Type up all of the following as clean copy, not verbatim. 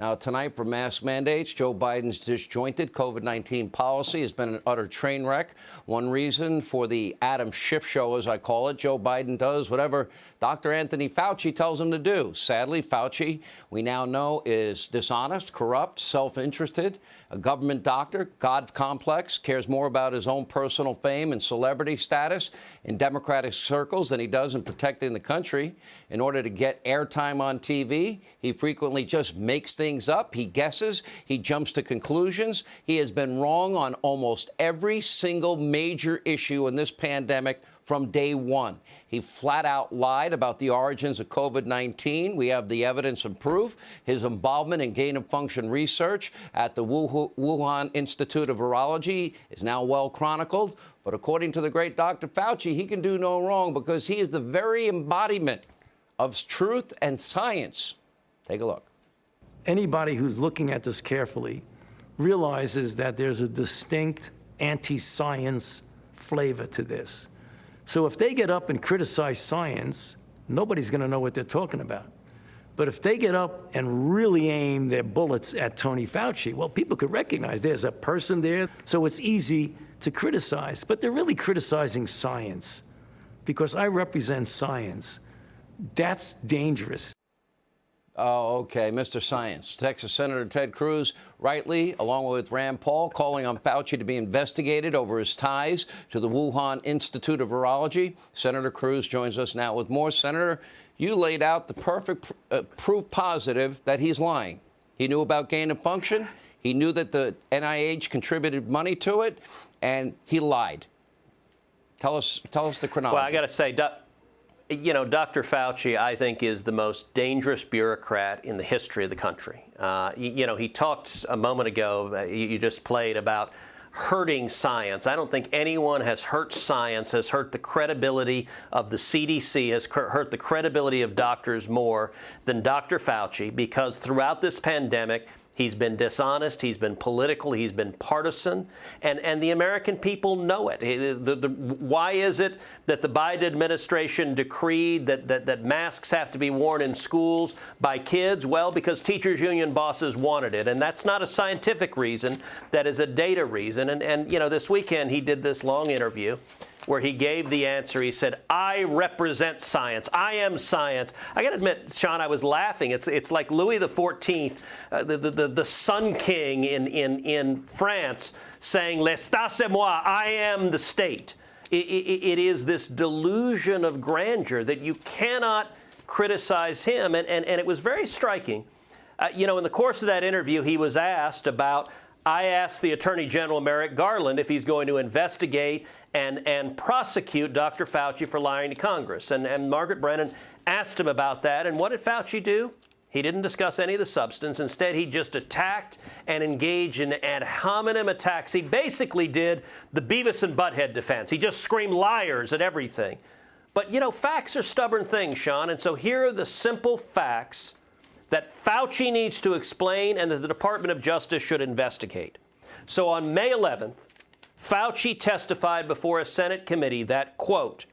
Now, tonight, for mask mandates, Joe Biden's disjointed COVID-19 policy has been an utter train wreck. One reason for the Adam Schiff show, as I call it, Joe Biden does whatever Dr. Anthony Fauci tells him to do. Sadly, Fauci, we now know, is dishonest, corrupt, self-interested, a government doctor, God complex, cares more about his own personal fame and celebrity status in Democratic circles than he does in protecting the country. In order to get airtime on TV, he frequently just makes things up. He guesses. He jumps to conclusions. He has been wrong on almost every single major issue in this pandemic from day one. He flat out lied about the origins of COVID-19. We have the evidence and proof. His involvement in gain-of-function research at the Wuhan Institute of Virology is now well chronicled. But according to the great Dr. Fauci, he can do no wrong because he is the very embodiment of truth and science. Take a look. Anybody who's looking at this carefully realizes that there's a distinct anti-science flavor to this. So if they get up and criticize science, nobody's going to know what they're talking about. But if they get up and really aim their bullets at Tony Fauci, well, people could recognize there's a person there, so it's easy to criticize. But they're really criticizing science because I represent science. That's dangerous. Oh, okay, Mr. Science. Texas Senator Ted Cruz, rightly, along with Rand Paul, calling on Fauci to be investigated over his ties to the Wuhan Institute of Virology. Senator Cruz joins us now with more. Senator, you laid out the perfect proof positive that he's lying. He knew about gain of function. He knew that the NIH contributed money to it, and he lied. Tell us the chronology. Well, I got to say, you know, Dr. Fauci, I think, is the most dangerous bureaucrat in the history of the country. You know, he talked a moment ago, you just played, about hurting science. I don't think anyone has hurt science, has hurt the credibility of the CDC, has hurt the credibility of doctors more than Dr. Fauci, because throughout this pandemic, he's been dishonest, he's been political, he's been partisan, and the American people know it. Why is it that the Biden administration decreed that masks have to be worn in schools by kids? Well, because teachers' union bosses wanted it, and that's not a scientific reason. That is a data reason. And you know, this weekend he did this long interview where he gave the answer. He said, I represent science. I am science. I got to admit, Sean, I was laughing. It's like Louis XIV, the Sun King in France, saying, L'État c'est moi, I am the state. It is this delusion of grandeur that you cannot criticize him. And it was very striking. You know, in the course of that interview, he was asked about, I asked the Attorney General Merrick Garland if he's going to investigate and prosecute Dr. Fauci for lying to Congress. And Margaret Brennan asked him about that. And what did Fauci do? He didn't discuss any of the substance. Instead, he just attacked and engaged in ad hominem attacks. He basically did the Beavis and Butthead defense. He just screamed liars at everything. But, you know, facts are stubborn things, Sean. And so here are the simple facts that Fauci needs to explain and that the Department of Justice should investigate. So on May 11th, Fauci testified before a Senate committee that, quote,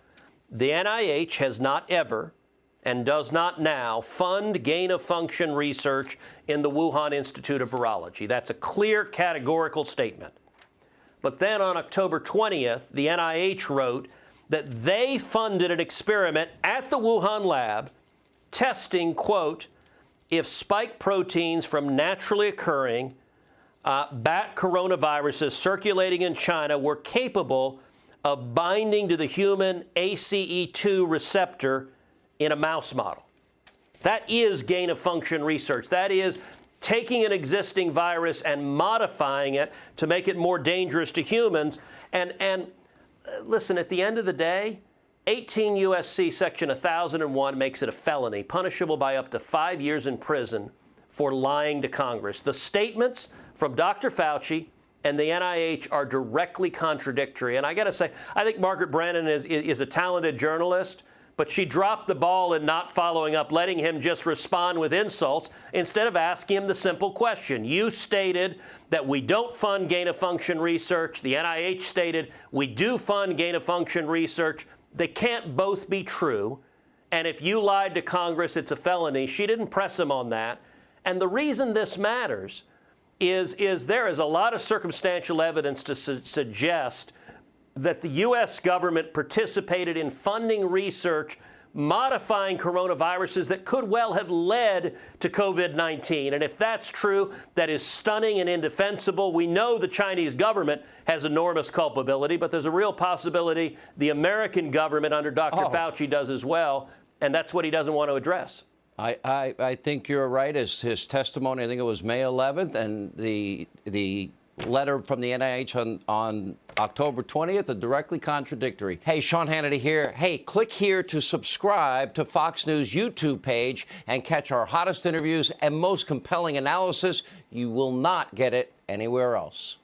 the NIH has not ever and does not now fund gain-of-function research in the Wuhan Institute of Virology. That's a clear, categorical statement. But then on October 20th, the NIH wrote that they funded an experiment at the Wuhan lab testing, quote, if spike proteins from naturally occurring bat coronaviruses circulating in China were capable of binding to the human ACE2 receptor in a mouse model. That is gain-of-function research. That is taking an existing virus and modifying it to make it more dangerous to humans. And listen, at the end of the day, 18 U.S.C. Section 1001 makes it a felony, punishable by up to 5 years in prison for lying to Congress. The statements from Dr. Fauci and the NIH are directly contradictory. And I got to say, I think Margaret Brennan is a talented journalist, but she dropped the ball in not following up, letting him just respond with insults instead of asking him the simple question. You stated that we don't fund gain-of-function research. The NIH stated we do fund gain-of-function research. They can't both be true. And if you lied to Congress, it's a felony. She didn't press him on that. And the reason this matters is there is a lot of circumstantial evidence to suggest that the U.S. government participated in funding research modifying coronaviruses that could well have led to COVID-19. And if that's true, that is stunning and indefensible. We know the Chinese government has enormous culpability, but there's a real possibility the American government under Dr. Fauci does as well, and that's what he doesn't want to address. I think you're right. His testimony, I think it was May 11th, and the letter from the NIH on October 20th are directly contradictory. Hey, Sean Hannity here. Hey, click here to subscribe to Fox News YouTube page and catch our hottest interviews and most compelling analysis. You will not get it anywhere else.